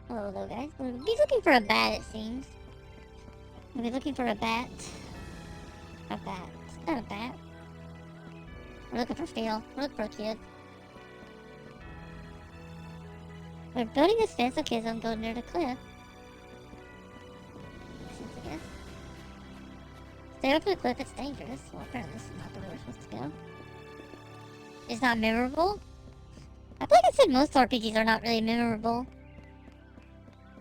Hello, guys. We'll be looking for a bat, it seems. We'll be looking for a bat. A bat. Not a bat. We're looking for Phil. We're looking for a kid. We're building this fence so kids don't go near the cliff. I guess. Stay up to the cliff, it's dangerous. Well, apparently this is not the way we're supposed to go. It's not memorable? I feel like I said most RPGs are not really memorable.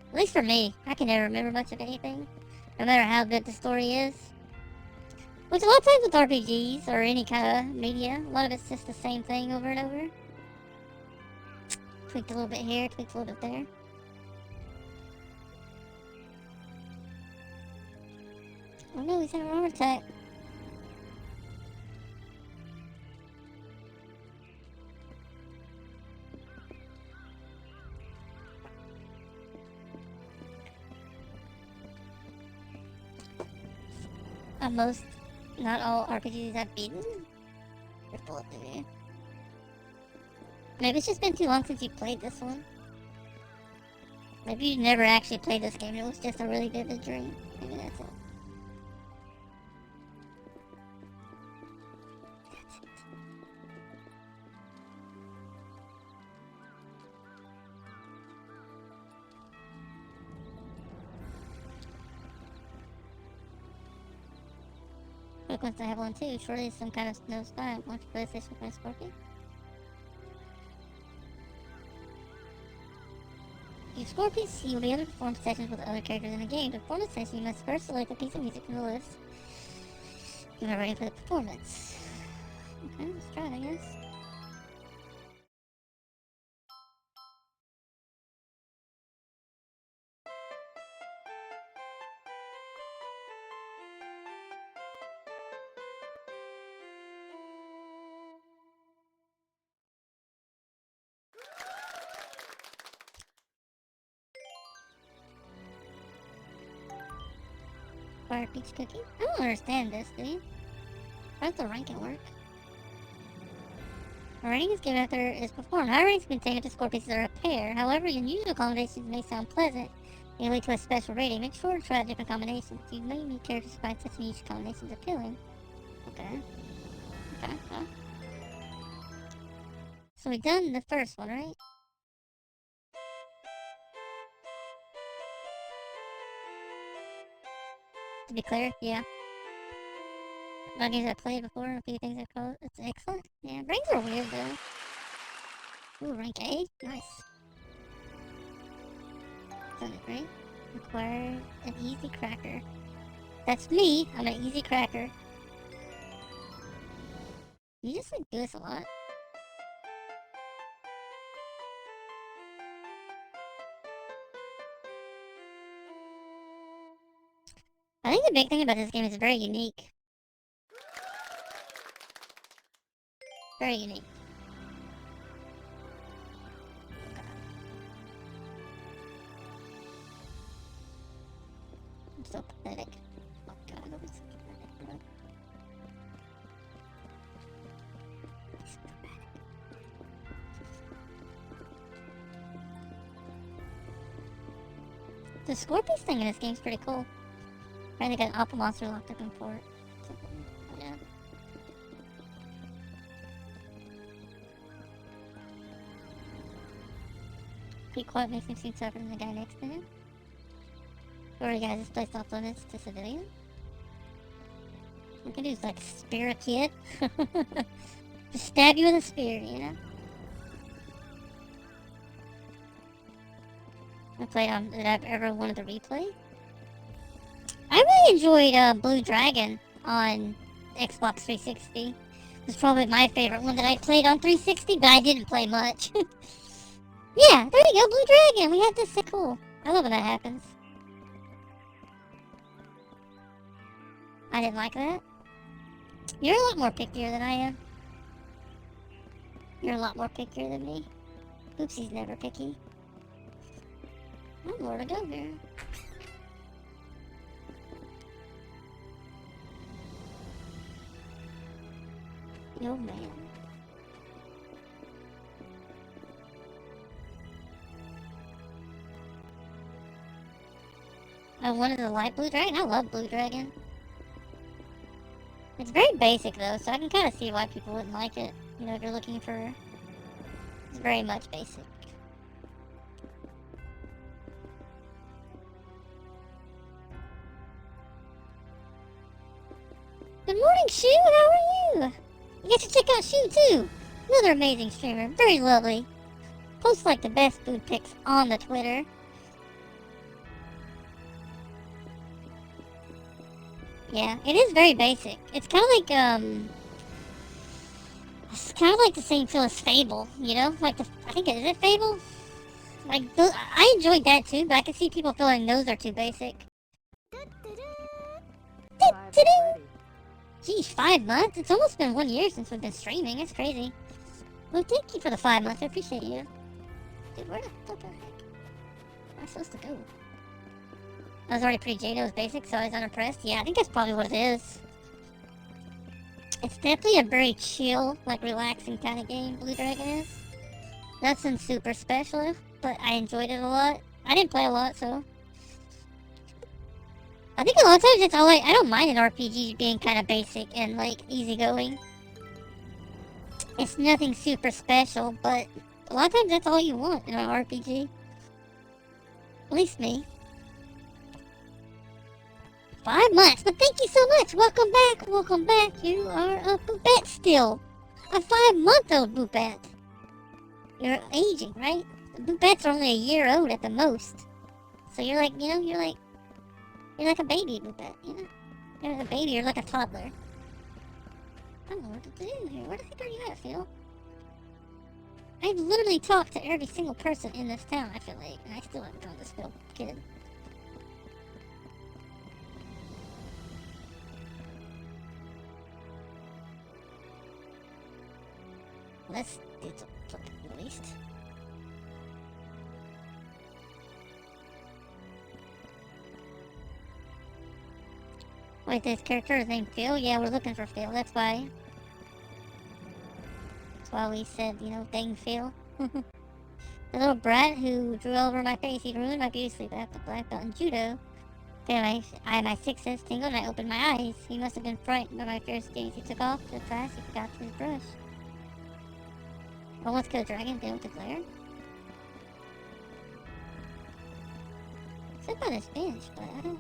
At least for me. I can never remember much of anything. No matter how good the story is. Which a lot of times with RPGs, or any kind of media, a lot of it's just the same thing over and over. Tweaked a little bit here, tweaked a little bit there. Oh no, he's having a heart attack. Most, not all RPGs I've beaten. They're full of me. Maybe it's just been too long since you played this one. Maybe you never actually played this game, it was just a really vivid dream. Maybe that's it. Look, once I have one too, surely some kind of snow spy. Want to play this with my Scorpion? Use Scorpions, you will be able to perform sessions with other characters in the game. To perform a session, you must first select a piece of music from the list. You are ready for the performance. Okay, let's try it, I guess. Fire peach cookie? I don't understand this, do you? How does the ranking work? A rating is given after it is performed. High ratings can take if the score pieces are a pair. However, unusual combinations may sound pleasant and lead to a special rating. Make sure to try different combinations. You may need characters to find such unusual combinations appealing. Okay. Okay, well. So we've done the first one, right? To be clear, yeah. Not games I've played before, a few things I've called. It's excellent. Yeah, ranks are weird though. Ooh, rank A? Nice. Done it, right? Acquired an easy cracker. That's me! I'm an easy cracker. You just like do this a lot. I think the big thing about this game is it's very unique. Very unique. I'm so pathetic. Oh god, I'm so pathetic, bro. So pathetic. The Scorpius thing in this game's pretty cool. Right, they got an Alpha Monster locked up in port. Yeah. Keep quiet makes him seem tougher than the guy next to him. Sorry guys, this place off limits to civilians. We can do is like spear a kid. Just stab you with a spear, you know? I played on that I've ever wanted to replay. I really enjoyed Blue Dragon on Xbox 360. It was probably my favorite one that I played on 360, but I didn't play much. Yeah, there you go, Blue Dragon. We had this. So cool. I love when that happens. I didn't like that. You're a lot more pickier than I am. You're a lot more pickier than me. Oopsie's never picky. Oh, more to go here. Yo, man. I wanted a light blue dragon. I love blue dragon. It's very basic though, so I can kind of see why people wouldn't like it. You know, if you're looking for... It's very much basic. Good morning, Shu! How are you? You get to check out Shu too! Another amazing streamer. Very lovely. Posts like the best food pics on the Twitter. Yeah, it is very basic. It's kind of like, it's kind of like the same feel as Fable, you know? Like I think, is it Fable? Like, I enjoyed that too, but I can see people feeling those are too basic. Geez, 5 months? It's almost been 1 year since we've been streaming. It's crazy. Well, thank you for the 5 months. I appreciate you. Dude, where the heck am I supposed to go? I was already pretty jaded. It was basic, so I was unimpressed. Yeah, I think that's probably what it is. It's definitely a very chill, like, relaxing kind of game, Blue Dragon is. Nothing super special, but I enjoyed it a lot. I didn't play a lot, so... I think a lot of times it's all like, I don't mind an RPG being kind of basic and like easygoing. It's nothing super special, but a lot of times that's all you want in an RPG. At least me. 5 months, but thank you so much. Welcome back, welcome back. You are a Boopette still. A 5-month-old Boopette. You're aging, right? Boopettes are only a year old at the most. So you're like, you know, you're like a baby Boopette, you know? You're a baby, you're like a toddler. I don't know what to do here. Where the heck are you at, Phil? I've literally talked to every single person in this town, I feel like, and I still haven't found this Phil kid. Let's do something at least. Wait, this character is named Phil? Yeah, we're looking for Phil, that's why. That's why we said, you know, dang Phil. The little brat who drew over my face, he ruined my beauty sleep after black belt in judo. Then my sixth sense tingled and I opened my eyes. He must have been frightened by my fierce gaze. He took off so fast he forgot his brush. Well, let's go, dragon. They don't declare. Sit by this bench, but I don't...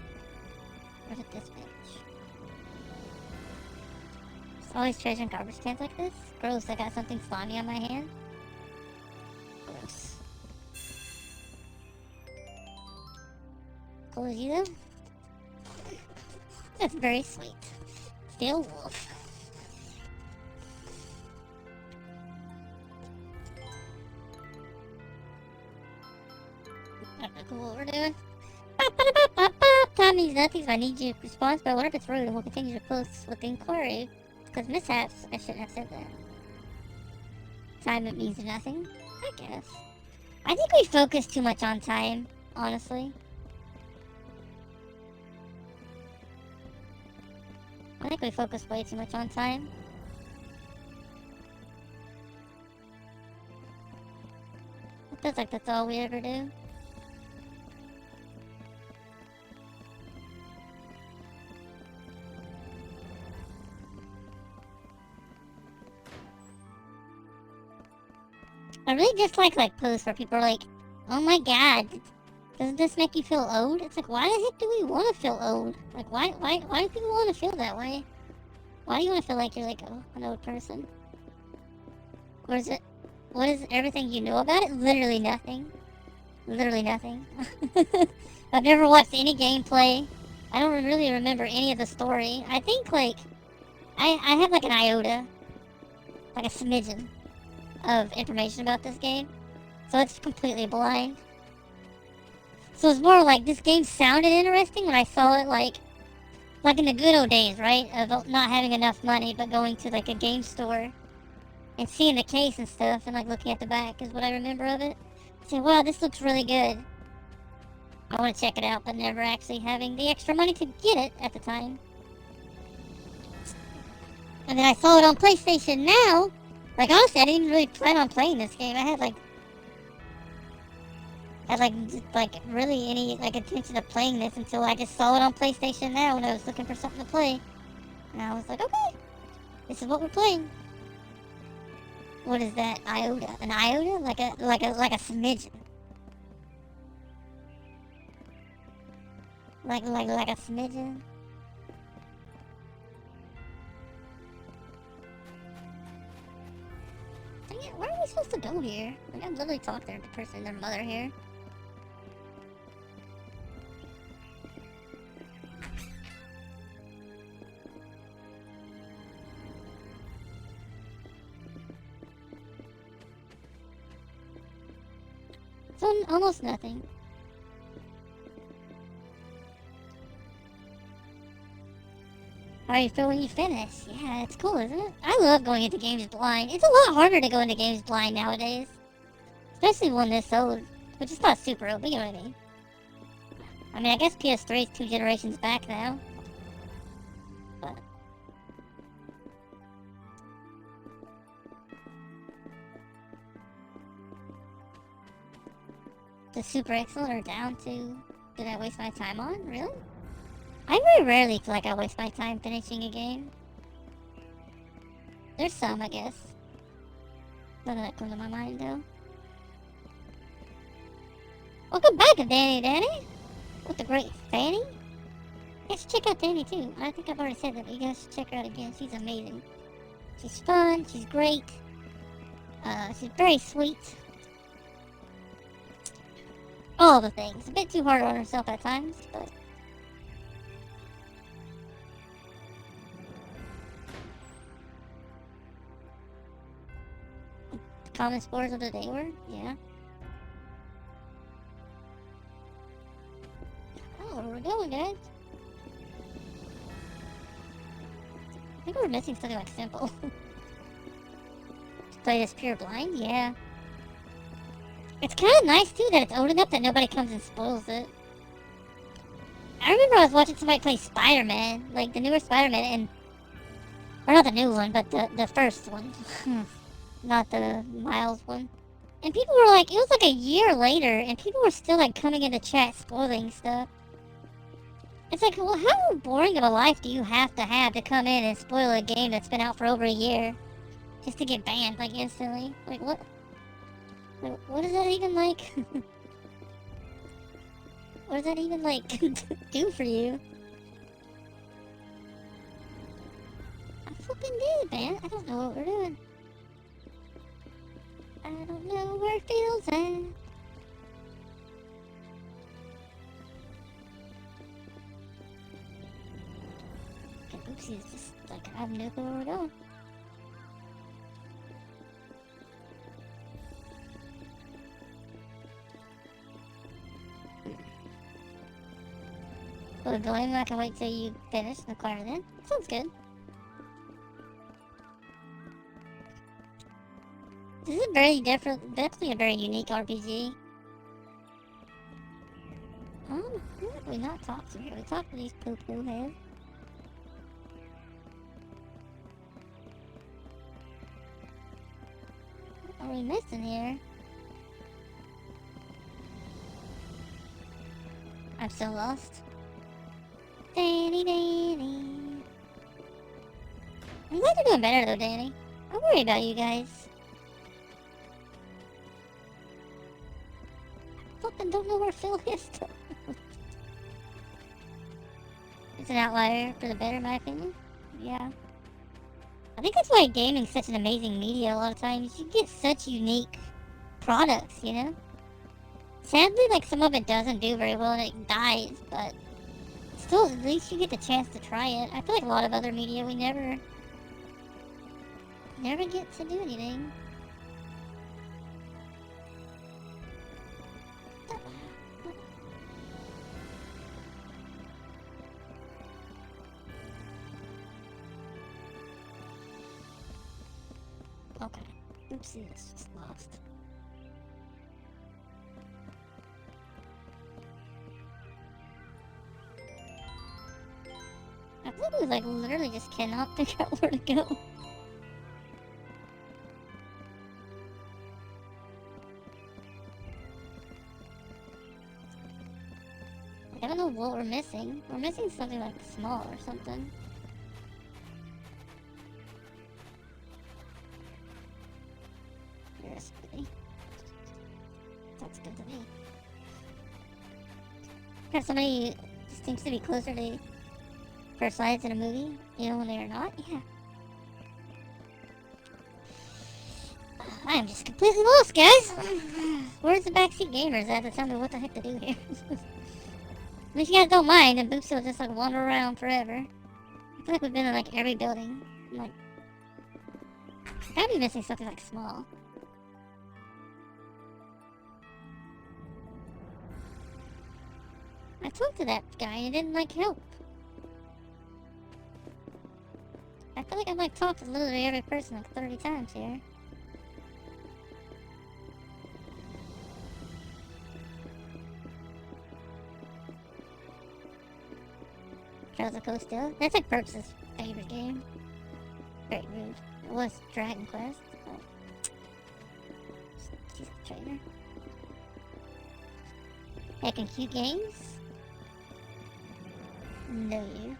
Where's it, this bench? Just always treasuring garbage cans like this? Gross, I got something slimy on my hand. Gross. Cool as you though? That's very sweet. Still wolf. I don't know what we're doing. Tommy's nothing's my need-you response, but I wonder if it's rude and we'll continue to post with the inquiry. Because mishaps, I shouldn't have said that. Time, it means nothing? I guess. I think we focus too much on time, honestly. I think we focus way too much on time. It feels like that's all we ever do. I really dislike like posts where people are like, oh my god, doesn't this make you feel old? It's like, why the heck do we want to feel old? Like, why do people want to feel that way? Why do you want to feel like you're like an old person? What is everything you know about it? Literally nothing. Literally nothing. I've never watched any gameplay. I don't really remember any of the story. I think like, I have like an iota, like a smidgen of information about this game, so it's completely blind. So it's more like this game sounded interesting when I saw it, like in the good old days, right, of not having enough money but going to like a game store and seeing the case and stuff and like looking at the back is what I remember of it. Saying, wow, this looks really good, I want to check it out, but never actually having the extra money to get it at the time. And then I saw it on PlayStation Now. Like, honestly, I didn't really plan on playing this game. I had, like... had like really any like intention of playing this until I just saw it on PlayStation Now when I was looking for something to play, and I was like, okay, this is what we're playing. What is that? Iota? An iota? Like a smidgen. Like a smidgen. Dang it, where are we supposed to go here? Like, I'm literally talking to the person, their mother here. So, almost nothing. How do you feel when you finish? Yeah, it's cool, isn't it? I love going into games blind. It's a lot harder to go into games blind nowadays. Especially one this old. Which is not super old, but you know what I mean. I mean, I guess PS3 is 2 generations back now. But... the super excellent or down to... did I waste my time on? Really? I very rarely feel like I waste my time finishing a game. There's some, I guess. None of that comes to my mind, though. Welcome back, Danny! With the great Fanny? You guys should check out Danny, too. I think I've already said that, but you guys should check her out again. She's amazing. She's fun, she's great. She's very sweet. All the things. A bit too hard on herself at times, but... common spores of the day were? Yeah. Oh, where we're going, guys. I think we're missing something like simple. To play this pure blind? Yeah. It's kind of nice, too, that it's old enough that nobody comes and spoils it. I remember I was watching somebody play Spider-Man, like the newer Spider-Man, and... or not the new one, but the first one. Not the Miles one. And people were like, it was like a year later, and people were still like coming into chat spoiling stuff. It's like, well, how boring of a life do you have to come in and spoil a game that's been out for over a year? Just to get banned, like, instantly? Like, what? Like, what does that even, like... what does that even, like, do for you? I flipping did, man. I don't know what we're doing. I don't know where it feels at. Okay, oopsie, it's just like I have no clue where we're going. Well, Glenn, I can wait till you finish the choir then. Sounds good. This is very different, definitely a very unique RPG. Who have we not talked to here? We talked to these poo-poo heads. What are we missing here? I'm so lost. Danny. I'm glad you're doing better though, Danny. I worry about you guys. Fucking don't know where Phil is. It's an outlier for the better, in my opinion. Yeah. I think that's why gaming's such an amazing media a lot of times. You get such unique products, you know? Sadly, like, some of it doesn't do very well and it dies, but still, at least you get the chance to try it. I feel like a lot of other media, we never get to do anything. Okay. Oopsie, it's just lost. I literally, like, literally just cannot figure out where to go. I don't know what we're missing. We're missing something like small or something. Yes, really. Sounds good to me. Have somebody just seems to be closer to first slides in a movie, even when they are not? Yeah. I am just completely lost, guys! Where's the backseat gamers at to tell me what the heck to do here? If you guys don't mind, and Boopsie will just like wander around forever. I feel like we've been in like every building. I'm like, gotta be missing something like small. I talked to that guy and he didn't like help. I feel like I've like talked to literally every person like 30 times here. Trails of Coast still? That's like Perks' favorite game. Very rude. It was Dragon Quest. But she's the trainer. Heck and cute games? No you.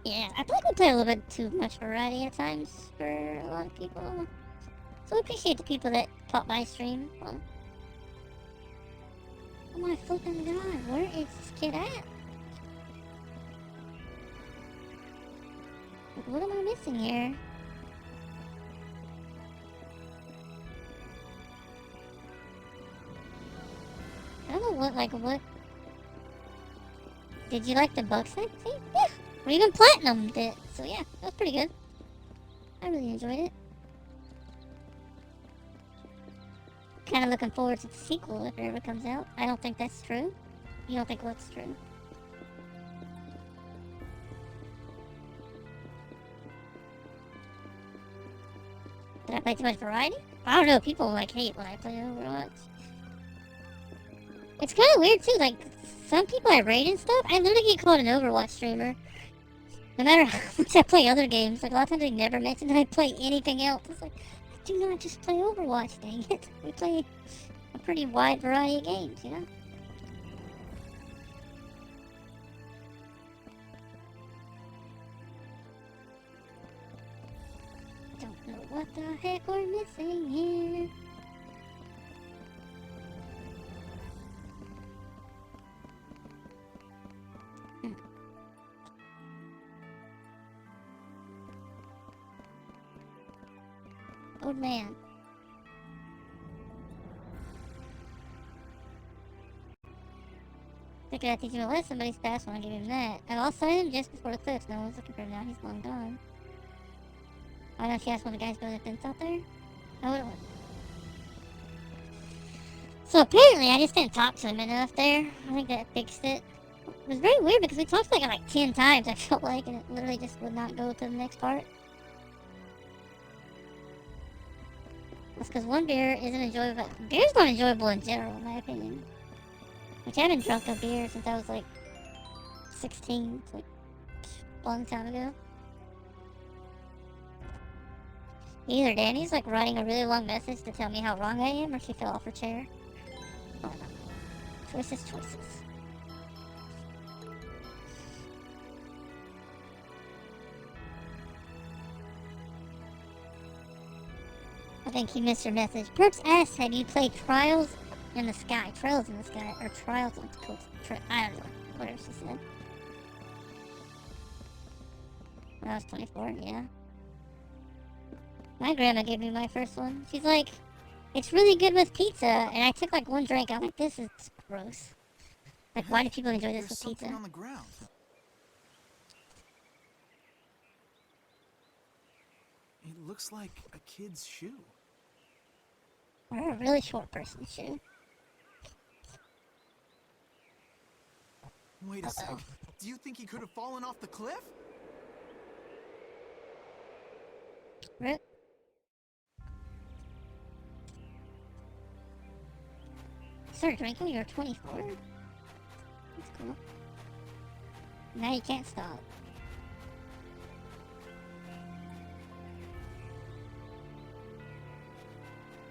Yeah, I feel like we play a little bit too much variety at times for a lot of people. So I appreciate the people that pop by stream. Well, oh my flipping god, where is this kid at? What am I missing here? I don't know what. Did you like the bug set? See? Yeah! We even platinumed it, so yeah, that was pretty good. I really enjoyed it. Kinda looking forward to the sequel if it ever comes out. I don't think that's true. You don't think what's true? Did I play too much variety? I don't know, people like hate when I play Overwatch. It's kind of weird too, like, some people I rate and stuff, I literally get called an Overwatch streamer. No matter how much I play other games, like a lot of times they never mention that I play anything else. It's like, I do not just play Overwatch, dang it. We play a pretty wide variety of games, you know? Don't know what the heck we're missing here. Old man. Figured I'd teach him a lesson, but he's fast when I give him that. I lost sight of him just before the cliffs. No one's looking for him now. He's long gone. I don't know if you asked one of the guys building a fence out there. I would have. So apparently I just didn't talk to him enough there. I think that fixed it. It was very weird because we talked like 10 times, I felt like, and it literally just would not go to the next part. That's because one beer isn't enjoyable. Beer's not enjoyable in general, in my opinion. Which I haven't drunk a beer since I was like 16. It's like a long time ago. Either Danny's like writing a really long message to tell me how wrong I am, or she fell off her chair. Oh no. Choices. I think you missed your message. Perks asked, have you played Trials in the Sky? Trails in the Sky, or Trials on the Coast. I don't know. Whatever she said. When I was 24, yeah. My grandma gave me my first one. She's like, it's really good with pizza. And I took like one drink. I'm like, this is gross. Like, why do people enjoy this with pizza? On the ground. It looks like a kid's shoe. Or a really short person's shoe. Wait a sec. Do you think he could have fallen off the cliff? Rip. Started drinking when you were 24? That's cool. Now you can't stop.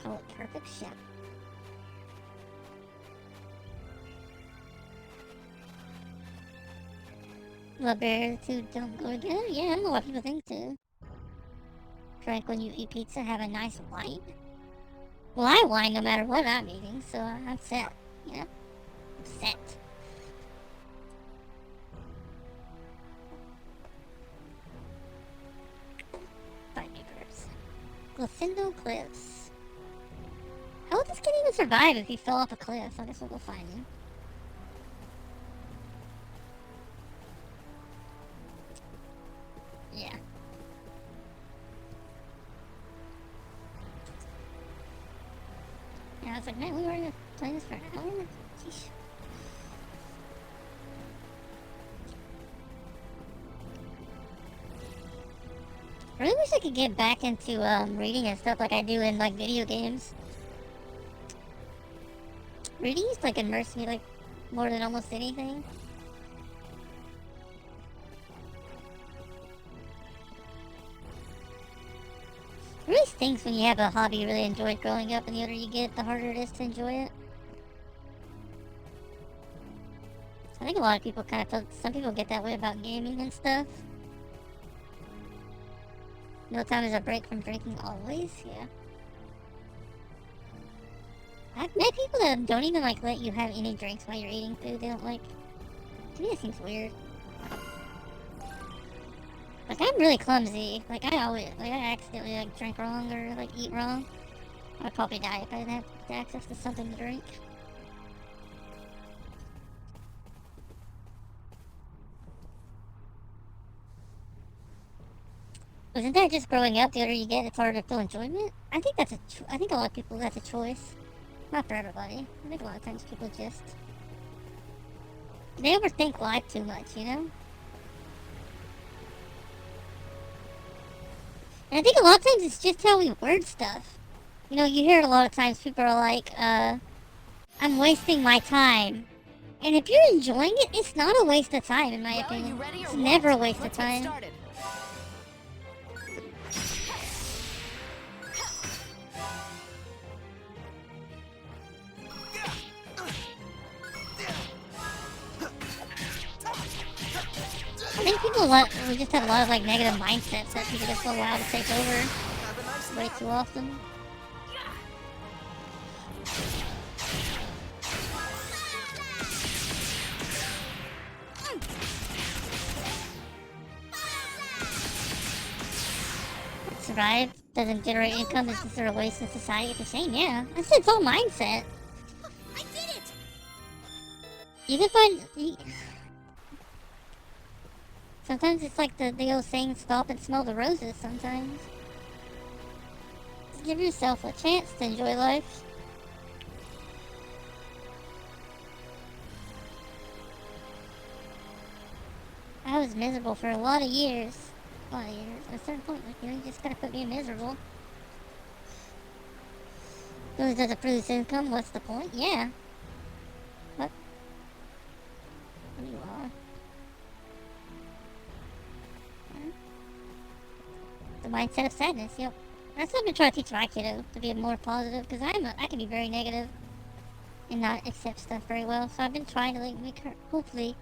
Call it perfect shot. Love bears who don't go together? Yeah, I know what people think too. Drink when you eat pizza, have a nice wine. Well, I wine no matter what I'm eating, so I'm set. You know? I'm set. Find me birds. Tir-crescendo cliffs. How would this kid even survive if he fell off a cliff? I guess we'll go find him. Yeah. Yeah, I was like, man, we were gonna play this for an hour? Sheesh. I really wish I could get back into reading and stuff like I do in like video games. Reading used to like immerse me like more than almost anything. It really stinks when you have a hobby you really enjoyed growing up, and the older you get, the harder it is to enjoy it. I think a lot of people kind of feel, some people get that way about gaming and stuff. No time is a break from drinking always, yeah. I've met people that don't even like let you have any drinks while you're eating food. They don't like, to me it seems weird. Like, I'm really clumsy. Like, I accidentally like drink wrong or like eat wrong. I'd probably die if I didn't have access to something to drink. Isn't that just growing up? The older you get, it's harder to feel enjoyment. I think that's I think a lot of people that's a choice. Not for everybody. I think a lot of times people just they overthink life too much, you know. And I think a lot of times it's just how we word stuff. You know, you hear it a lot of times. People are like, "I'm wasting my time." And if you're enjoying it, it's not a waste of time, in my opinion. It's never a waste of time. I think we just have a lot of like negative mindsets that people just allow to take over way too often. Survive doesn't generate income, is considered a waste in society. It's the same, yeah. I said it's all mindset. I did it! You can find. Sometimes it's like the old saying, stop and smell the roses sometimes. Just give yourself a chance to enjoy life. I was miserable for a lot of years. At a certain point, like, you know, you just gotta quit being miserable. Really doesn't produce income, what's the point? Yeah. What? You are. The mindset of sadness, yep. That's what I've been trying to teach my kiddo, to be more positive, because I can be very negative and not accept stuff very well. So I've been trying to like make her, hopefully,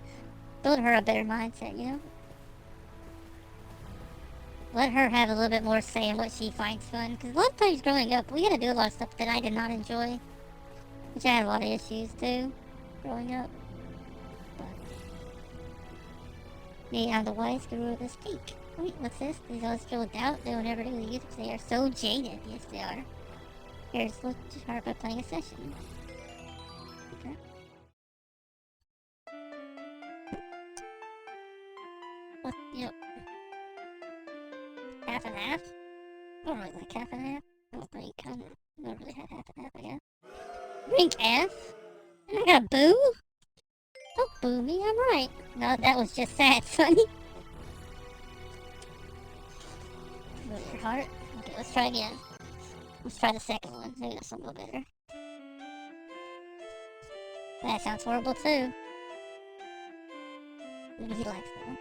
build her a better mindset, you know? Let her have a little bit more say in what she finds fun, because a lot of times growing up, we had to do a lot of stuff that I did not enjoy, which I had a lot of issues too, growing up. But me, I'm the wise guru of this peak. Wait, what's this? These always feel with doubt. They will never do the use. They are so jaded. Yes, they are. Here's look to start by playing a session. Okay. What? You know, half and half? I don't really like half and half. I don't really have half and half, I guess. Rank F? And I got a boo? Don't boo me, I'm right. No, that was just sad, Sonny. Broke your heart? Okay, let's try again. Let's try the second one. Maybe that's a little better. That sounds horrible too. Maybe he likes that one.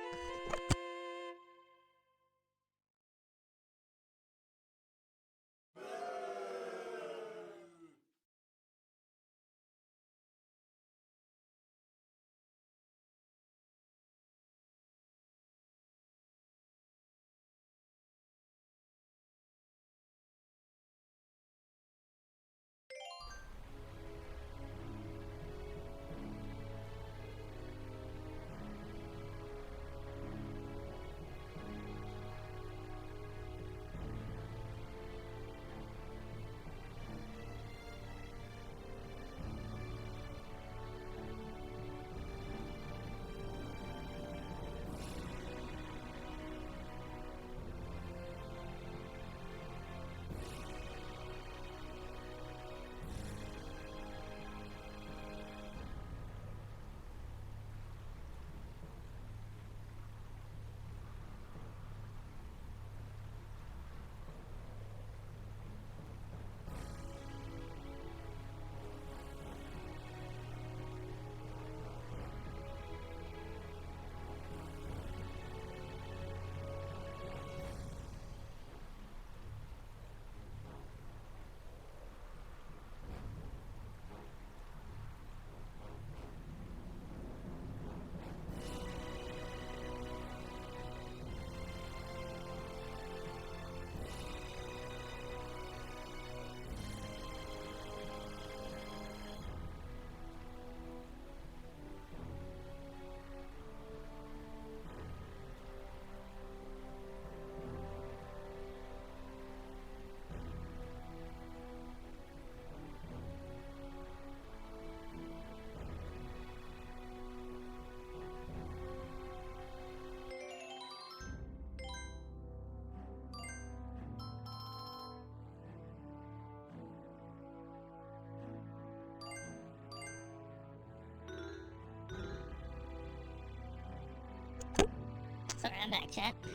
Sorry, I'm back, chat. I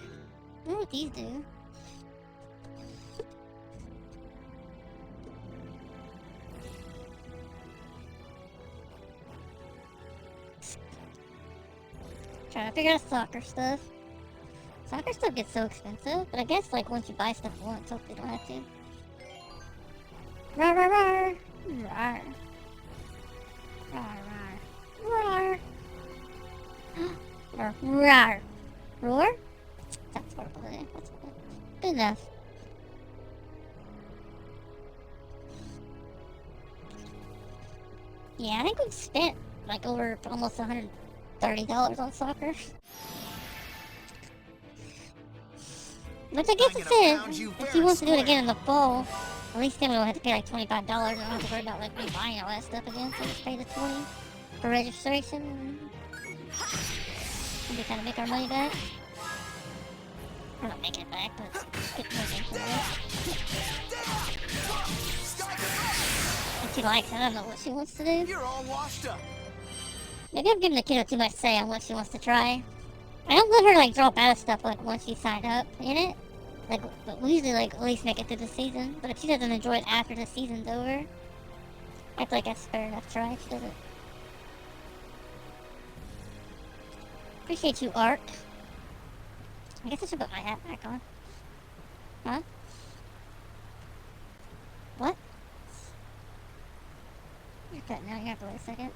wonder what these do. Trying to figure out soccer stuff. Soccer stuff gets so expensive, but I guess like once you buy stuff once, hopefully you don't have to. Rawr, rawr, rawr. Rawr. Rawr, rawr. Rawr. Rawr. Roar? That's horrible. That's good enough. Yeah, I think we've spent like over almost $130 on soccer. Which I guess it says, if he wants to do it again in the fall, at least then we don't have to pay like $25 and I don't have to worry about like rebuying all that stuff again, so just pay the $20 for registration. And we kind of make our money back. We're not making it back, but get more into it. And she likes it, I don't know what she wants to do. You're all washed up. Maybe I'm giving the kiddo too much say on what she wants to try. I don't let her like drop out of stuff like once she signed up in it. Like, but we usually like at least make it through the season. But if she doesn't enjoy it after the season's over, I feel like that's fair enough try if she doesn't. Appreciate you, Art. I guess I should put my hat back on. Huh? What? You're cutting out, you have to wait a second.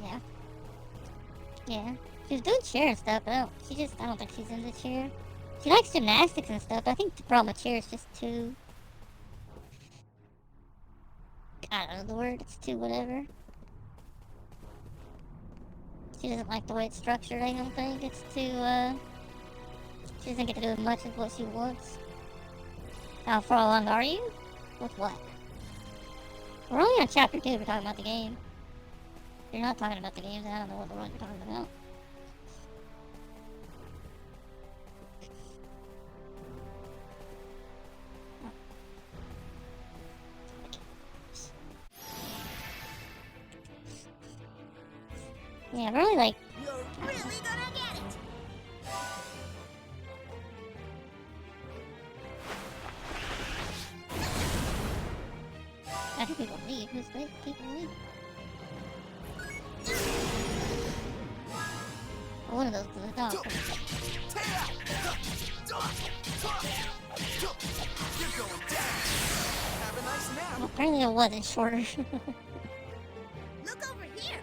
Yeah. Yeah. She was doing cheer and stuff, but I don't think she's into cheer. She likes gymnastics and stuff, but I think the problem with cheer is just too... I don't know the word, it's too whatever. She doesn't like the way it's structured, I don't think. It's too, she doesn't get to do as much as what she wants. How far along are you? With what? We're only on chapter 2, we're talking about the game. If you're not talking about the games, I don't know what the one you're talking about. Yeah, we're only like... You're really gonna get it. I think people leave. Who's wait? People leave. Oh, one of those is a dog. You're going down. Have a nice nap. Well, apparently it wasn't shorter. Look over here.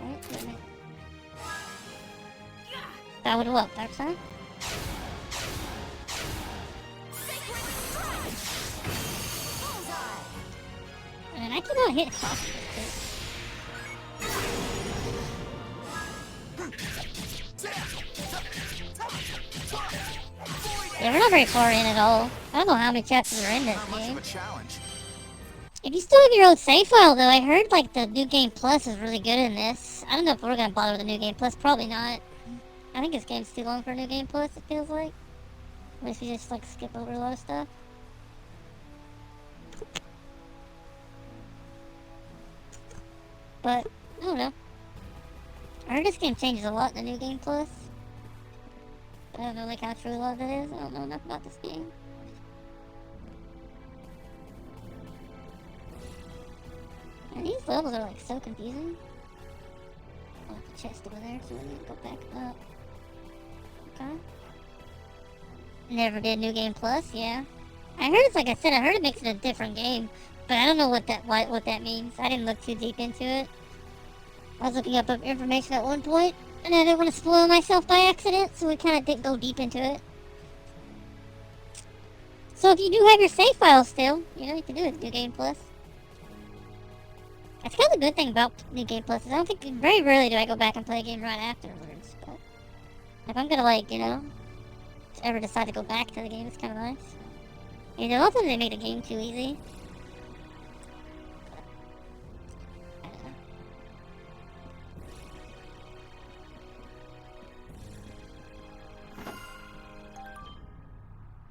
Alright, wait a minute. That would what, dark side? And I cannot hit hospitals. Yeah, we're not very far in at all. I don't know how many chapters are in this Not much game. of a challenge. If you still have your own save file, though, I heard like the New Game Plus is really good in this. I don't know if we're gonna bother with the New Game Plus. Probably not. I think this game's too long for a New Game Plus. It feels like. Unless we just like skip over a lot of stuff. But I don't know. I heard this game changes a lot in the New Game Plus. I don't know like how true a lot of it is. I don't know enough about this game. And these levels are like so confusing. Oh, the chest over there, so we need to go back up. Okay. Never did New Game Plus, yeah. I heard it's like I said, I heard it makes it a different game, but I don't know what that means. I didn't look too deep into it. I was looking up information at one point, and I didn't want to spoil myself by accident, so we kind of didn't go deep into it. So if you do have your save file still, you know, you can do it, New Game Plus. That's kind of the good thing about New Game Plus, is I don't think, very rarely do I go back and play a game right afterwards, but if I'm gonna like, you know, ever decide to go back to the game, it's kind of nice. You know, often they make the game too easy. I don't know.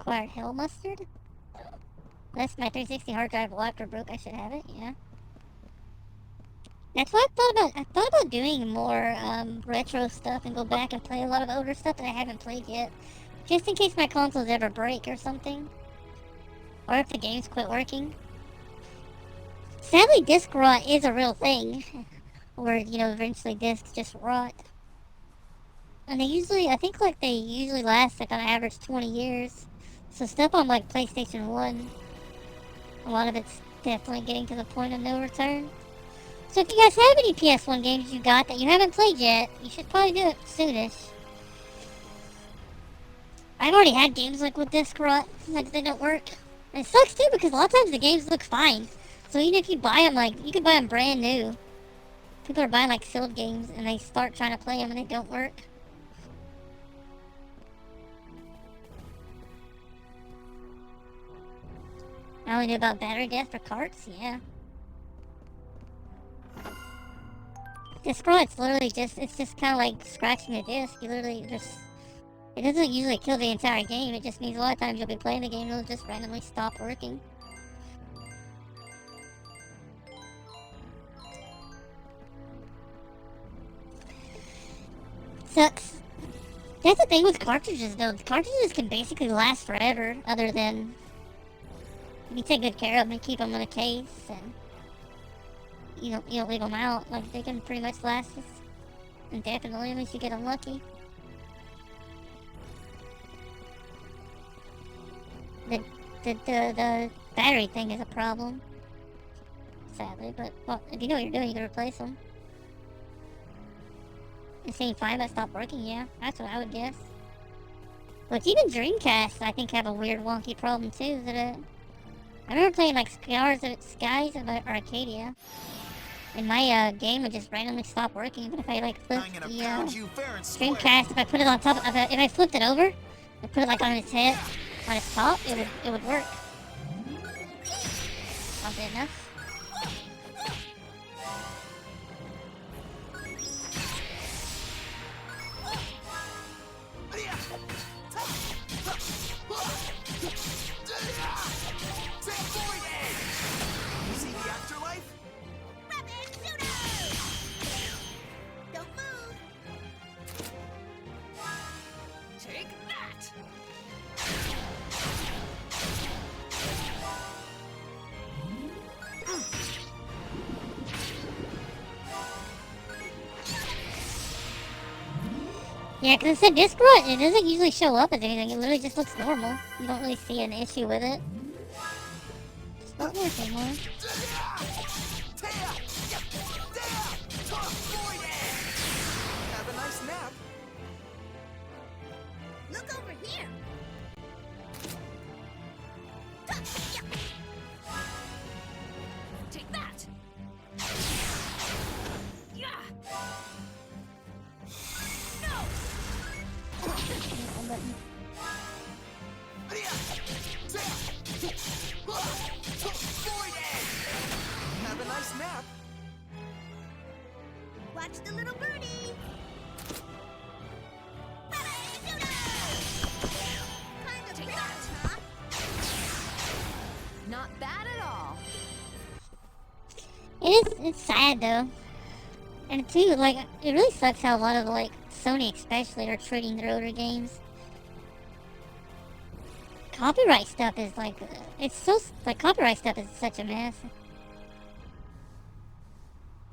Acquired Hell Mustard? That's my 360 hard drive locked or broke, I should have it, yeah. That's what I thought about doing more retro stuff and go back and play a lot of older stuff that I haven't played yet. Just in case my consoles ever break or something. Or if the games quit working. Sadly, disc rot is a real thing. Where, you know, eventually discs just rot. And they usually, I think like they usually last like on average 20 years. So stuff on like PlayStation 1, a lot of it's definitely getting to the point of no return. So if you guys have any PS1 games you got that you haven't played yet, you should probably do it soonish. I've already had games like with disc rot, like they don't work. And it sucks too because a lot of times the games look fine. So even if you buy them, like, you can buy them brand new. People are buying like sealed games and they start trying to play them and they don't work. I only knew about battery death for carts, yeah. Disc rot, it's literally just, it's just kind of like scratching the disc. You literally just, it doesn't usually kill the entire game. It just means a lot of times you'll be playing the game and it'll just randomly stop working. Sucks. That's the thing with cartridges though. The cartridges can basically last forever, other than if you take good care of them and keep them in a case and you don't leave them out. Like they can pretty much last indefinitely unless you get unlucky. The battery thing is a problem, sadly. But well, if you know what you're doing, you can replace them. It seemed fine, but stopped working. Yeah, that's what I would guess. But even Dreamcast, I think, have a weird, wonky problem too. That I remember playing like Skies of Arcadia, and my game would just randomly stop working. But if I like flipped the Dreamcast, if I put it on top, if I flipped it over, and put it like on its head, on its top, it would work. Oddly enough. You see the afterlife? Don't move. Take that! Yeah, because it said disc rot, it doesn't usually show up as anything. It literally just looks normal. You don't really see an issue with it. It's not working anymore. Have a nice nap. Look over here. Take that! Yeah! Have a nice nap. Watch the little birdie. Kind of pretty, huh? Not bad at all. It's sad though. And too, like, it really sucks how a lot of, like, Sony especially are treating their older games. Copyright stuff is like, it's so, like, copyright stuff is such a mess.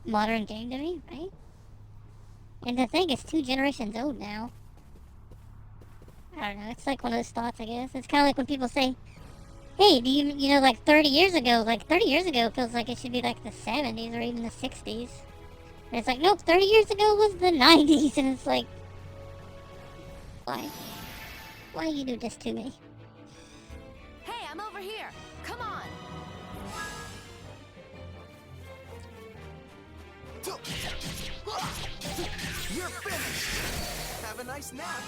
Modern game to me, right? And the thing is 2 generations old now. I don't know, it's like one of those thoughts, I guess. It's kind of like when people say, hey, do you know, like 30 years ago, feels like it should be like the 70s or even the 60s. And it's like, nope, 30 years ago was the 90s, and it's like, why? Why you do this to me? Hey, I'm over here. Come on. You're finished. Have a nice nap.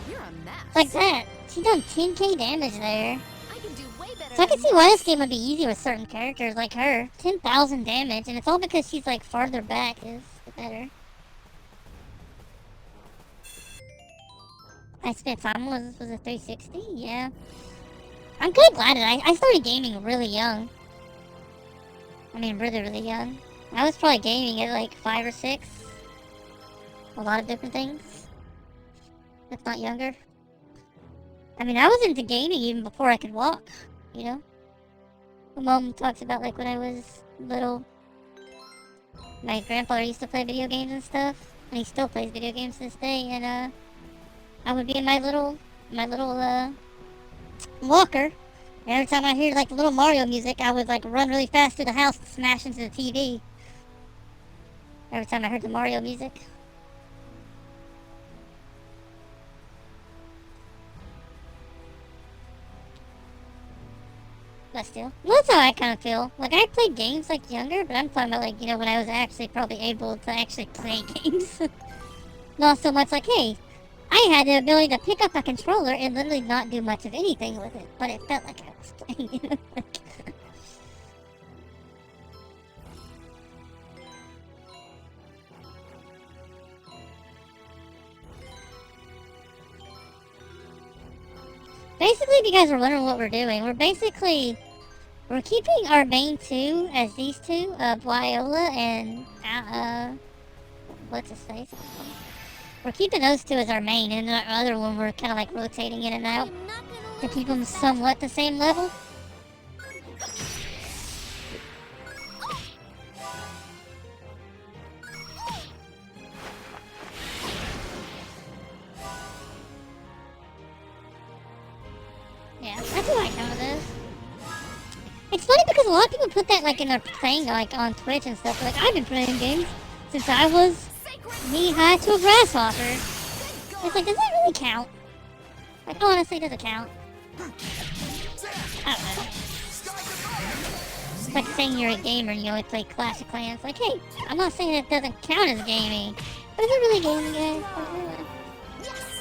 You're a mess. Like that. She done 10k damage there. I can do way better. So I can than see why this game would be easy with certain characters like her. 10,000 damage, and it's all because she's like farther back is the better. I spent time was a 360, yeah. I'm kind of glad that I started gaming really young. I mean, really, really young. I was probably gaming at like 5 or 6. A lot of different things. If not younger. I mean, I was into gaming even before I could walk, you know? My mom talks about like when I was little, my grandfather used to play video games and stuff, and he still plays video games to this day, and I would be in my little walker, and every time I hear like little Mario music, I would like run really fast through the house and smash into the TV. Every time I heard the Mario music. But still, well, that's how I kind of feel. Like, I played games, like, younger, but I'm talking about, like, you know, when I was actually probably able to actually play games. Not so much like, hey, I had the ability to pick up a controller and literally not do much of anything with it, but it felt like I was playing, you know? Basically, if you guys are wondering what we're doing, we're keeping our main two as these two, Viola and, what's his face? We're keeping those two as our main, and the other one we're kind of like rotating in and out I'm not gonna to let keep you them stop. somewhat the same level. Yeah, that's what I know it is. It's funny because a lot of people put that like in their thing, like on Twitch and stuff. Like, I've been playing games since I was knee-high to a grasshopper. It's like, does that really count? Like, honestly, does it count? I don't know. It's like saying you're a gamer and you only play Clash of Clans. Like, hey, I'm not saying it doesn't count as gaming, but is it really gaming, guys?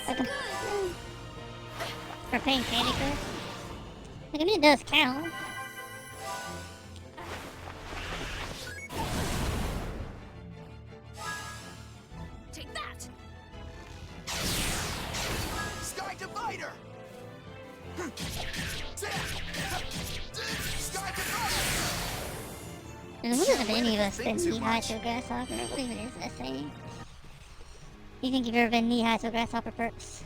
Like, for playing Candy Crush? Like, I mean, it does count. Take that! Sky Divider! Sky Divider! And what have any of us been knee-high to a grasshopper? What even is that saying? Do you think you've ever been knee-high to a grasshopper, Perks?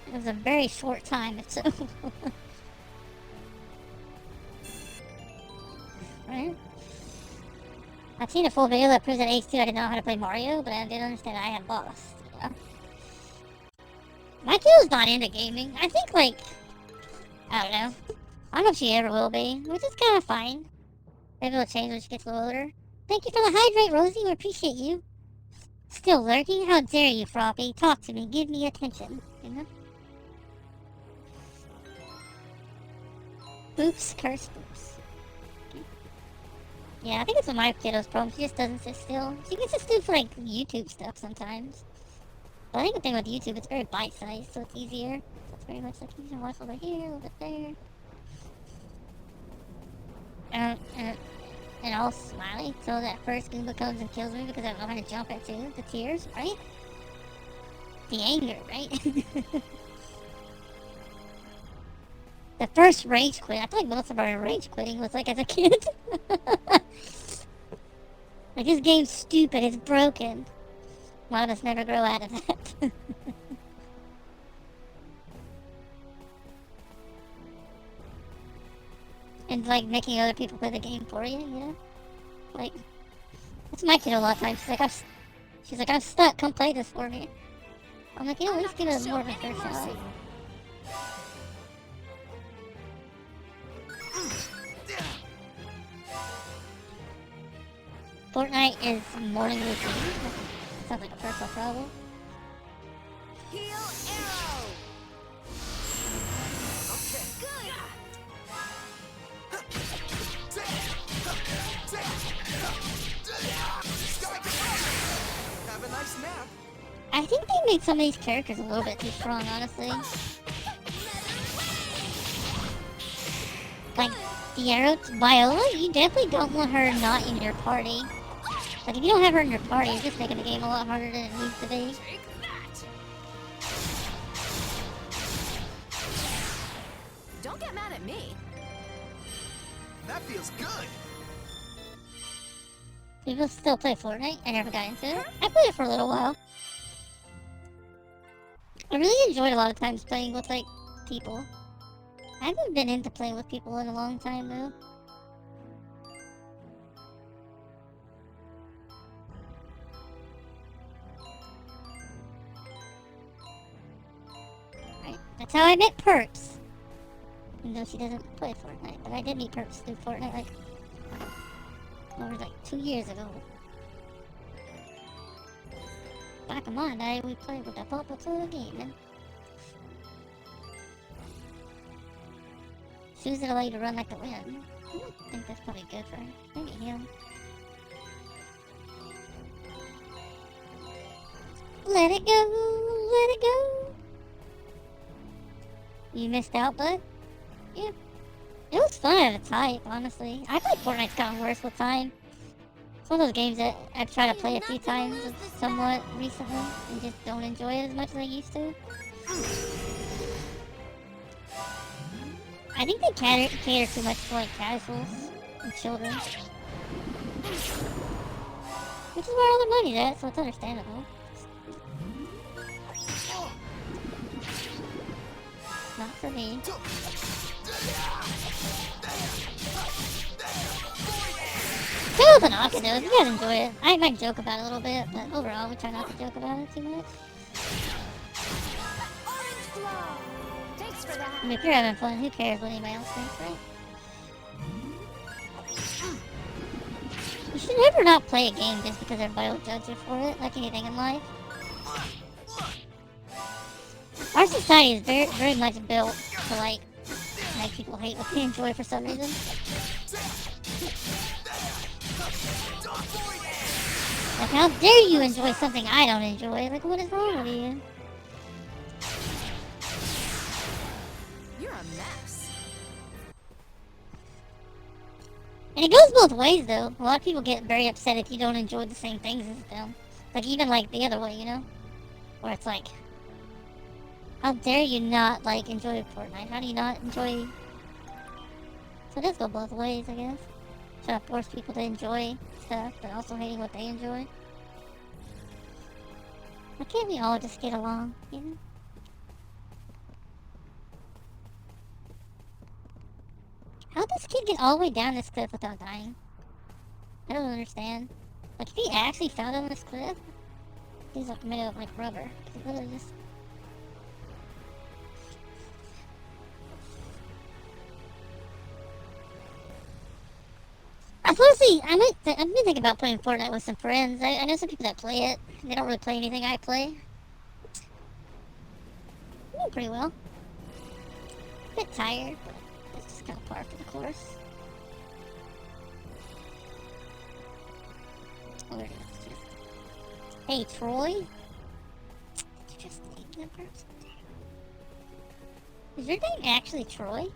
It was a very short time, if so. Right? I've seen a full video that proves that Ace 2 I didn't know how to play Mario, but I didn't understand I had lost. You know? My kid's not into gaming. I think, like, I don't know. I don't know if she ever will be, which is kind of fine. Maybe it'll change when she gets a little older. Thank you for the hydrate, Rosie. We appreciate you. Still lurking? How dare you, Froppy? Talk to me. Give me attention. You know? Boops, curse boops. Okay. Yeah, I think it's one of my kiddo's problems. She just doesn't sit still. She can sit still for, like, YouTube stuff sometimes. But I think the thing with YouTube, it's very bite-sized, so it's easier. So it's very much like you can watch over here, a little bit there. And all smiley till that first Goomba comes and kills me because I don't know how to jump at two. The tears, right? The anger, right? The first rage quit. I feel like most of our rage quitting was like as a kid. Like, this game's stupid, it's broken. A lot of us never grow out of that. And like making other people play the game for you, you know? Like, that's my kid a lot of times. She's like, I'm stuck, come play this for me. I'm like, you know, at least give it more of a fair shot. Fortnite is morning routine. Sounds like a personal problem. Heal arrow. Okay. Good. Sky Divider! Have a nice nap. I think they made some of these characters a little bit too strong, honestly. Like, Viola, you definitely don't want her not in your party. Like, if you don't have her in your party, you're just making the game a lot harder than it needs to be. Take that! Don't get mad at me. That feels good! People still play Fortnite. I never got into it. I played it for a little while. I really enjoyed a lot of times playing with, like, people. I haven't been into playing with people in a long time, though. Right. That's how I met Perps. Even though she doesn't play Fortnite. But I did meet Perps through Fortnite, like, over, like, 2 years ago. Back in my day, we played with the Papa 2 game, man. Choose it allow you to run like the wind. I think that's probably good for maybe him. Let it go, let it go. You missed out, bud? Yeah. It was fun at a type, honestly. I feel like Fortnite's gotten worse with time. It's one of those games that I've tried to play a few times somewhat recently and just don't enjoy it as much as I used to. I think they cater too much to like casuals and children. Which is where all the money's at, so it's understandable. Not for me. Still with an Octodose, you guys enjoy it. I might joke about it a little bit, but overall we try not to joke about it too much. Orange glow. Thanks for that. I mean, if you're having fun, who cares what anybody else thinks, right? You should never not play a game just because everybody will judge you for it, like anything in life. Our society is very, very much built to, like, make people hate what they enjoy for some reason. Like, how dare you enjoy something I don't enjoy? Like, what is wrong with you? You're a mess. And it goes both ways, though. A lot of people get very upset if you don't enjoy the same things as them. Like, even, like, the other way, you know? Where it's like, how dare you not, like, enjoy Fortnite? How do you not enjoy... So it does go both ways, I guess. Trying to force people to enjoy stuff, but also hating what they enjoy. Why can't we all just get along, you know? How'd this kid get all the way down this cliff without dying? I don't understand. Like, if he actually fell down this cliff, he's like made of like rubber. He literally just... Honestly, I've been thinking about playing Fortnite with some friends. I know some people that play it. They don't really play anything I play. I'm doing pretty well. A bit tired, but it's just kind of par for the course. Where is it? Hey, Troy? Did you just name that person? Is your name actually Troy?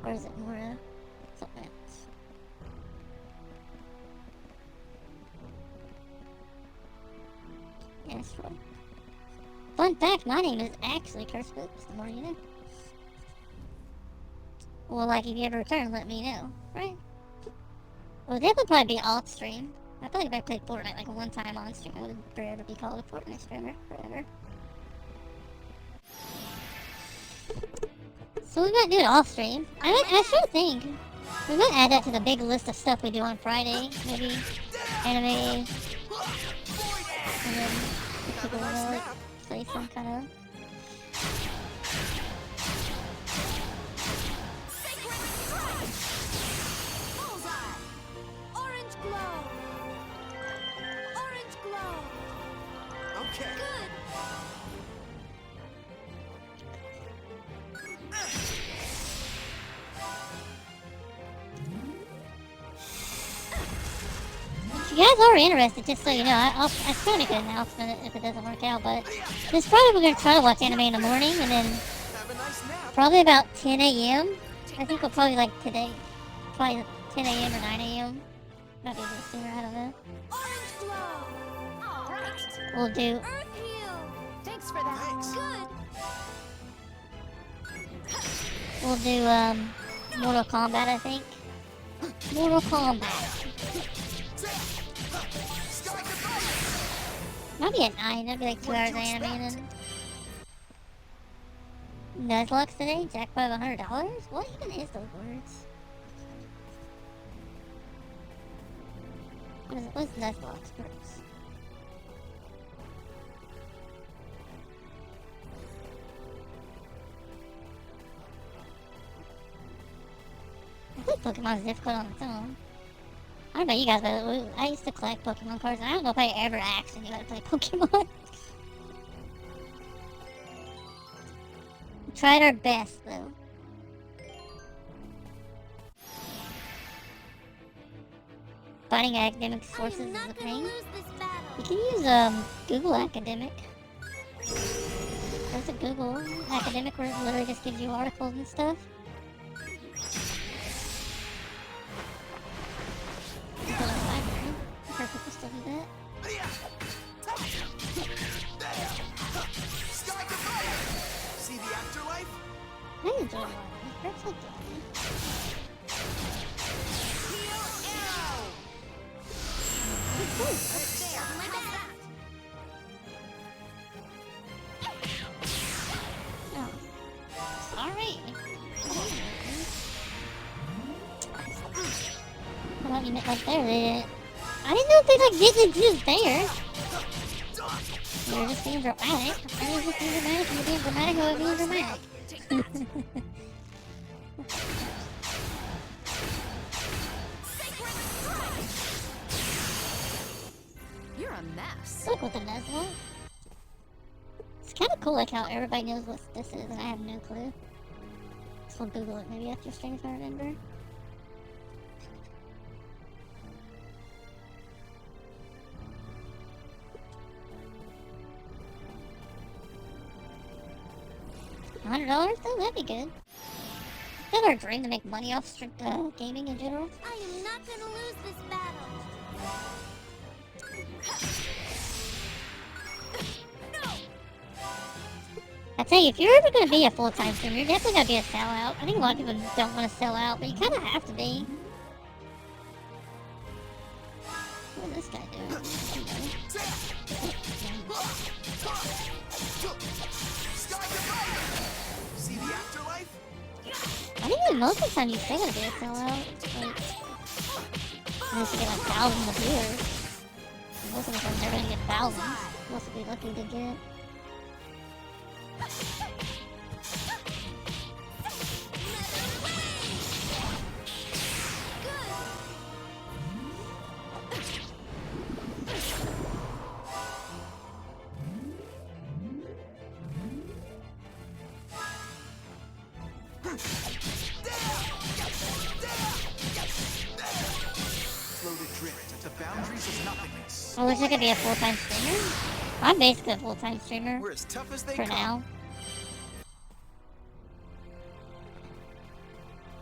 Or is it Mora? Something else. Yes, Troy. Fun fact, my name is actually Curse Books, the more you know. Well, like, if you ever return, let me know, right? Well, that would probably be off stream. I feel like if I played Fortnite like one time on stream, I would forever be called a Fortnite streamer, forever. So we might do it off stream. I sure think. We might add that to the big list of stuff we do on Friday. Maybe anime. And then people will like, play some kind of... Bullseye. Orange glow. Orange glow. Okay. Good. If you guys are interested, just so you know, I'll try to make an announcement if it doesn't work out, but this Friday we're going to try to watch anime in the morning, and then Have a nice nap. probably about 10 a.m. I think we'll probably like today, probably 10 a.m. or 9 a.m. Might be a bit sooner, I don't know. Orange glow. All right. We'll do, Earth heal. Thanks for that. Thanks. Good. Mortal Kombat, I think. Mortal Kombat. Sky goodbye. Might be at 9, that'd be like 2 What hours did you animated. Nuzlocke today? Jackpot of $100? What even is those words? What's Nuzlocke first? I think Pokemon's difficult on its own. I don't know you guys, but I used to collect Pokemon cards, and I don't know if I ever actually knew how to play Pokemon. We tried our best, though. Finding academic I sources am is a not gonna pain. lose this battle. You can use Google Academic. There's a Google Academic where it literally just gives you articles and stuff. You go to the library. I've heard people still do that. Sky goodbye. See the afterlife? I enjoy a lot of it. Perhaps I'll do it. Heal arrow. There, my back. Oh. Sorry. I thought you meant like there. I didn't know if they like didn't exist there. You're just being dramatic. I was just being dramatic. You're being dramatic. I was being dramatic. You're a mess. Look with the Nuzlocke. It's kind of cool, like how everybody knows what this is, and I have no clue. So we'll Google it maybe after stream if I remember. $100? Oh, that'd be good. It's been our dream to make money off gaming in general. I am not gonna lose this battle. I tell you, if you're ever gonna be a full-time streamer, you're definitely gonna be a sellout. I think a lot of people don't want to sell out, but you kind of have to be. What is this guy doing? Sky goodbye. See the afterlife? I think that most of the time you're still gonna be a sellout. Like, unless you get like thousands of viewers. Most of the time they're gonna get thousands. Most will be lucky to get. Floated drift into boundaries of nothingness. I wish I could be a full-time streamer. I'm basically a full-time streamer We're as tough as they for come. now.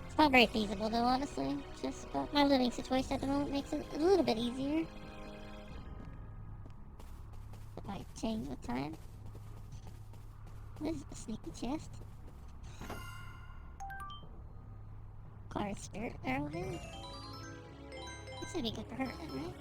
It's not very feasible though, honestly. Just my living situation at the moment makes it a little bit easier. It might change with time. What is a sneaky chest? Acquired spirit arrowhead? This would be good for her then, right?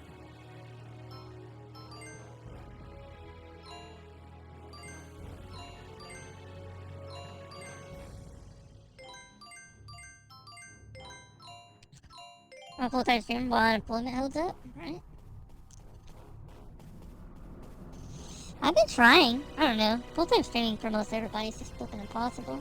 I'm a full-time streamer while unemployment holds up, right? I've been trying. I don't know. Full-time streaming for most everybody is just flipping impossible.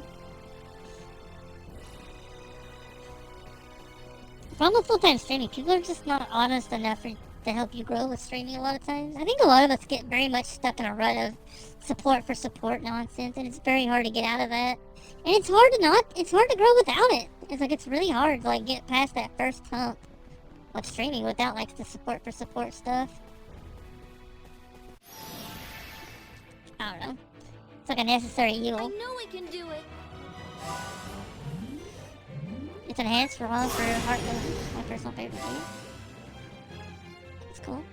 If I'm a full-time streaming, people are just not honest enough to help you grow with streaming a lot of times. I think a lot of us get very much stuck in a rut of support for support nonsense, and it's very hard to get out of that. And it's hard to grow without it. It's really hard to like get past that first hump of streaming without like the support for support stuff. I don't know. It's like a necessary I evil. know we can do it. It's enhanced for one for Heart Gold, my personal favorite game. cool.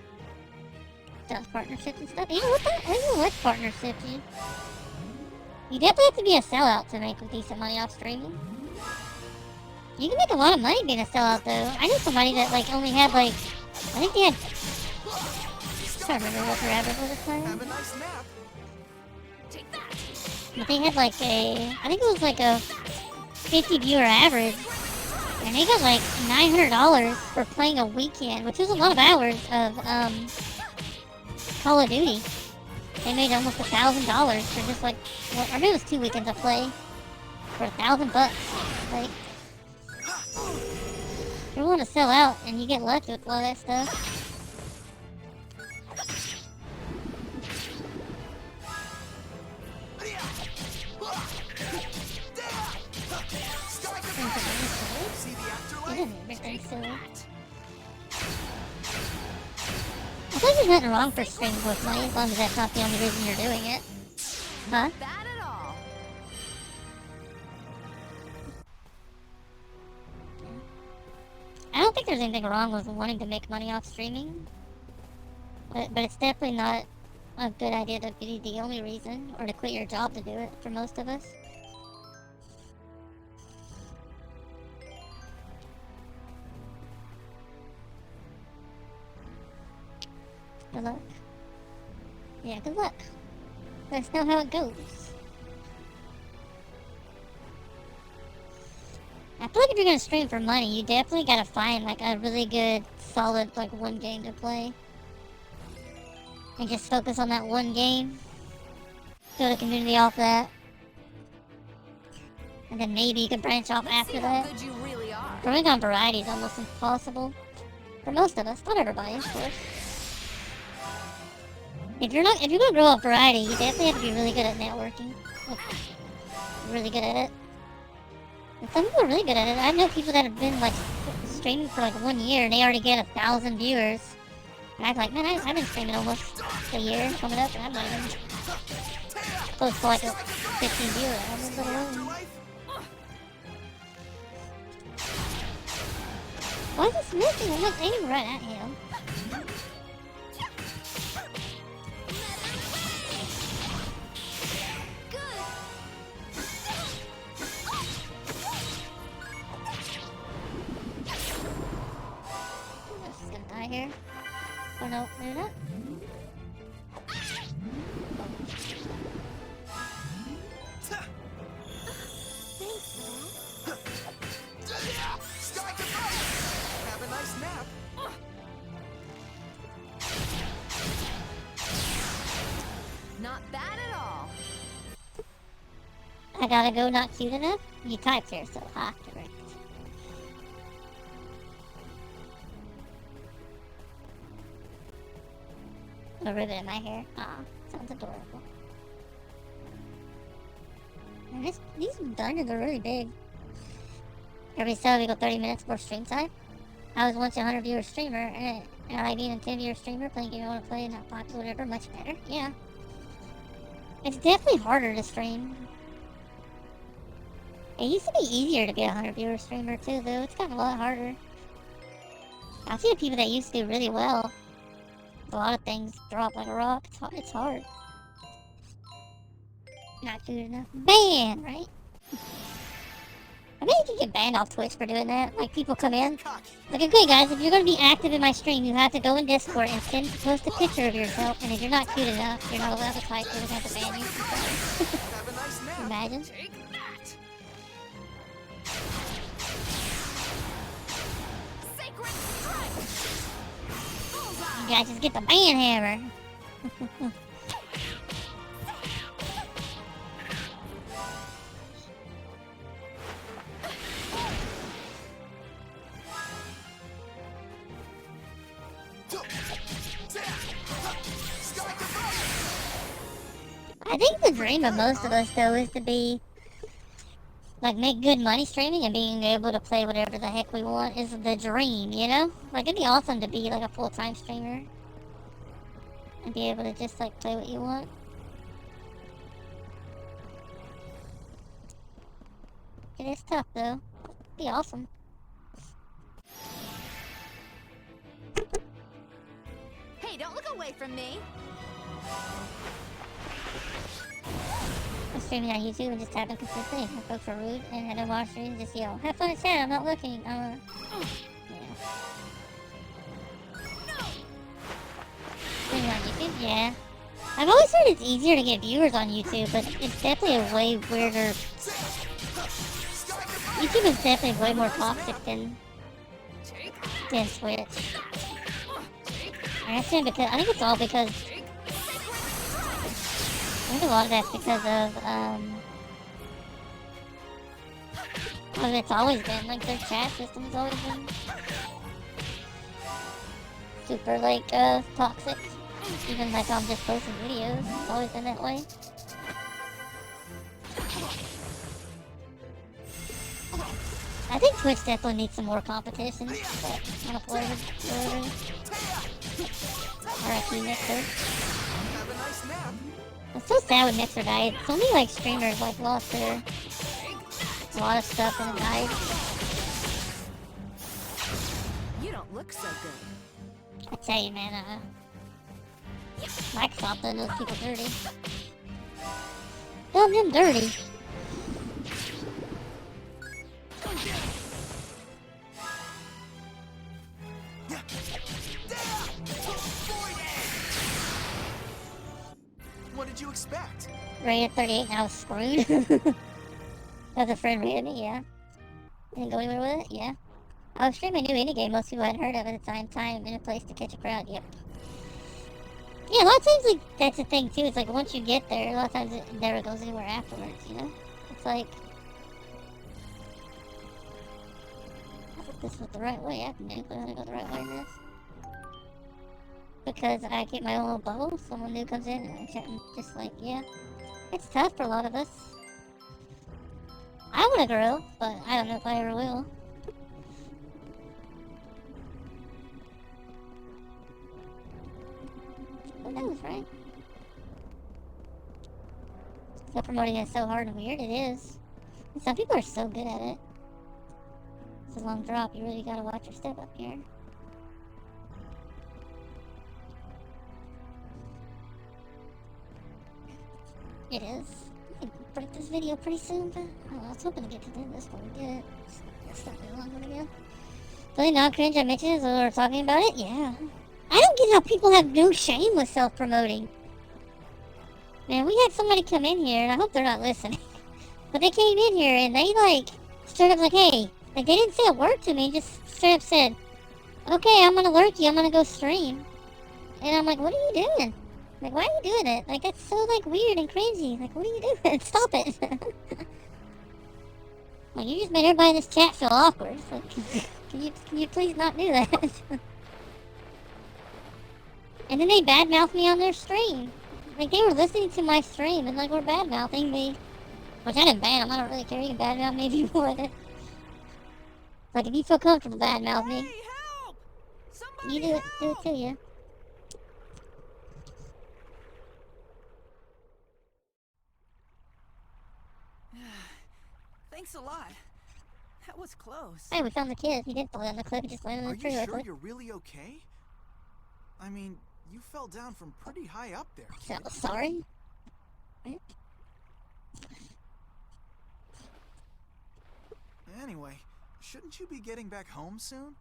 Does partnerships and stuff. Even with partnerships, you definitely have to be a sellout to make decent money off streaming. You can make a lot of money being a sellout, though. I knew somebody that, like, only had, like, I think they had, I can't remember what their average was at the Have a time. nice nap. Take that. But they had, like, I think it was, like, a 50 viewer average. And they got, like, $900 for playing a weekend, which was a lot of hours of, Call of Duty. They made almost $1,000 for just, like, what, I mean, it was 2 weekends of play for $1,000 bucks. Like, you're willing to sell out and you get left with all that stuff. See the afterlife? Everything's silly. I think there's nothing wrong for streaming with money as long as that's not the only reason you're doing it. Huh? Bad at all. I don't think there's anything wrong with wanting to make money off streaming. But it's definitely not a good idea to be the only reason, or to quit your job to do it, for most of us. Good luck. Yeah, good luck. Let us know how it goes. I feel like if you're gonna stream for money, you definitely gotta find like a really good, solid, like one game to play. And just focus on that one game. Build a community off that. And then maybe you can branch off Let's after see how that. good you really are. Growing on variety is almost impossible. For most of us, not everybody, of course. If you're gonna grow up variety, you definitely have to be really good at networking. Like, really good at it. And some people are really good at it. I know people that have been like streaming for like 1 year and they already get 1,000 viewers. And I'm like, man, I've been streaming almost a year coming up and I'm not even close to like a 15 viewer. I'm let alone. Why is this missing? I'm like aiming right at him. Here. Oh no, maybe not. Have a nice nap. Not bad at all. I gotta go, not cute enough? You typed here, so ha, correct. A ribbon in my hair. Aw, sounds adorable. And these dungeons are really big. Every so we go 30 minutes for stream time. I was once a 100 viewer streamer, and I like being a 10 viewer streamer, playing game I want to play, not popular, whatever, much better. Yeah. It's definitely harder to stream. It used to be easier to be a 100 viewer streamer too, though. It's gotten a lot harder. I've seen people that used to do really well. A lot of things drop like a rock. It's hard. Not good enough. Ban, right? I bet you can get banned off Twitch for doing that. Like, people come in. Like, okay, guys, if you're gonna be active in my stream, you have to go in Discord and post a picture of yourself. And if you're not cute enough, you're not allowed to type. We're gonna have to ban you. Have a nice nap. Imagine. Take that. Sacred strike. Bullseye. You guys just get the ban hammer. I think the dream of most of us, though, is to be, like, make good money streaming and being able to play whatever the heck we want is the dream, you know? Like, it'd be awesome to be, like, a full-time streamer and be able to just, like, play what you want. It is tough, though. It'd be awesome. Don't look away from me. I'm streaming on YouTube and just tapping consistently. I spoke for rude and I don't watch streams and just yell, have fun in chat, I'm not looking. Yeah. Streaming on YouTube? Yeah. I've always heard it's easier to get viewers on YouTube, but it's definitely a way weirder. YouTube is definitely way more toxic than Twitch. I think it's all because I think a lot of that's because of it's always been like their chat system's always been super like toxic. Even like I'm just posting videos, it's always been that way. I think Twitch definitely needs some more competition, but on a whatever. RIP Mixer. Have a nice nap. I'm so sad when Mixer died. So many like streamers like lost their a lot of stuff and died. You don't look so good. I tell you, man, Microsoft done those people dirty. Done them dirty. What did you expect? Rated 38 and I was screwed. As a friend rated me, yeah. Didn't go anywhere with it, yeah. I was streaming a new indie game most people hadn't heard of at the time and a place to catch a crowd, yep. Yeah, a lot of times, like, that's the thing, too. It's like, once you get there, a lot of times it never goes anywhere afterwards, you know? It's like... I thought this was the right way. I knew I was gonna go the right way in this. Because I keep my own little bubble, someone new comes in and I'm chatting just like, yeah. It's tough for a lot of us. I want to grow, but I don't know if I ever will. Who knows, right? Self-promoting is so hard and weird, it is. And some people are so good at it. It's a long drop, you really gotta watch your step up here. It is. I can break this video pretty soon, but I was hoping to get to do this, but we did it. It's not really long one again. Really not cringe I mentioned as we were talking about it? Yeah. I don't get how people have no shame with self-promoting. Man, we had somebody come in here, and I hope they're not listening. But they came in here, and they, like, straight up like, hey, like, they didn't say a word to me, just straight up said, okay, I'm gonna lurk you, I'm gonna go stream. And I'm like, what are you doing? Like, why are you doing it? Like, that's so, like, weird and crazy. Like, what are you doing? Stop it. Like, you just made everybody in this chat feel awkward. Like, can you please not do that? And then they badmouth me on their stream. Like, they were listening to my stream and, like, were badmouthing me. Which I didn't ban them. I don't really care. You can badmouth me if you want it. Like, if you feel comfortable badmouth me, Help! Somebody you do it too, yeah. Thanks a lot. That was close. Hey, we found the kid. He didn't fall down the cliff. He just landed on Are the tree you right sure quick. you're really okay? I mean, you fell down from pretty high up there. Sorry? Right? Anyway, shouldn't you be getting back home soon?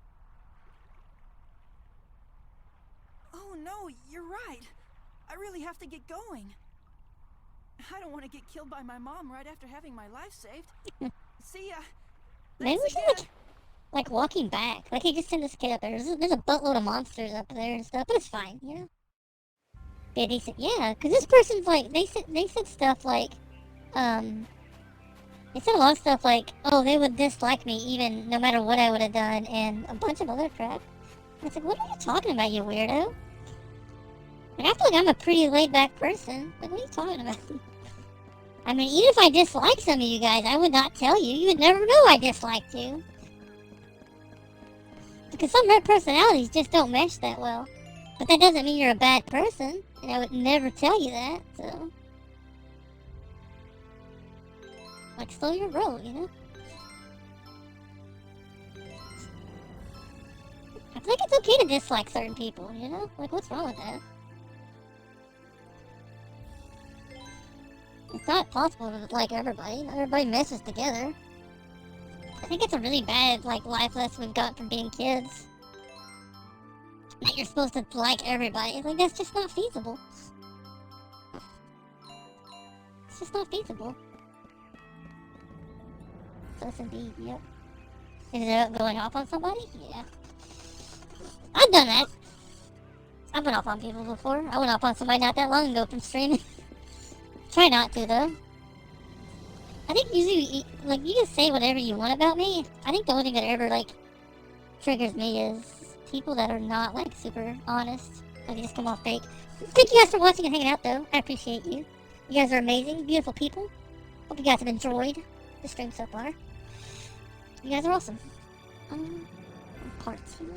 Oh no, you're right. I really have to get going. I don't want to get killed by my mom right after having my life saved. See ya. Maybe we Thanks should, like, walking back. Like, hey, just send this kid up there. There's a buttload of monsters up there and stuff, but it's fine, you know? Be a decent, yeah, because this person's like, they said stuff like, they said a lot of stuff like, oh, they would dislike me even no matter what I would have done, and a bunch of other crap. I was like, what are you talking about, you weirdo? Like, I feel like I'm a pretty laid-back person. Like, what are you talking about? I mean, even if I dislike some of you guys, I would not tell you. You would never know I disliked you. Because some red personalities just don't mesh that well. But that doesn't mean you're a bad person, and I would never tell you that, so... Like, slow your roll, you know? I feel think it's okay to dislike certain people, you know? Like, what's wrong with that? It's not possible to like everybody. Not everybody messes together. I think it's a really bad, like, life lesson we've got from being kids. That you're supposed to like everybody. Like, that's just not feasible. It's just not feasible. So it's indeed, yep. Is it going off on somebody? Yeah. I've done that. I've went off on people before. I went off on somebody not that long ago from streaming. Try not to, though. I think usually, like, you just say whatever you want about me. I think the only thing that ever, like, triggers me is people that are not, like, super honest. Like, just come off fake. Thank you guys for watching and hanging out, though. I appreciate you. You guys are amazing, beautiful people. Hope you guys have enjoyed the stream so far. You guys are awesome. Part 2.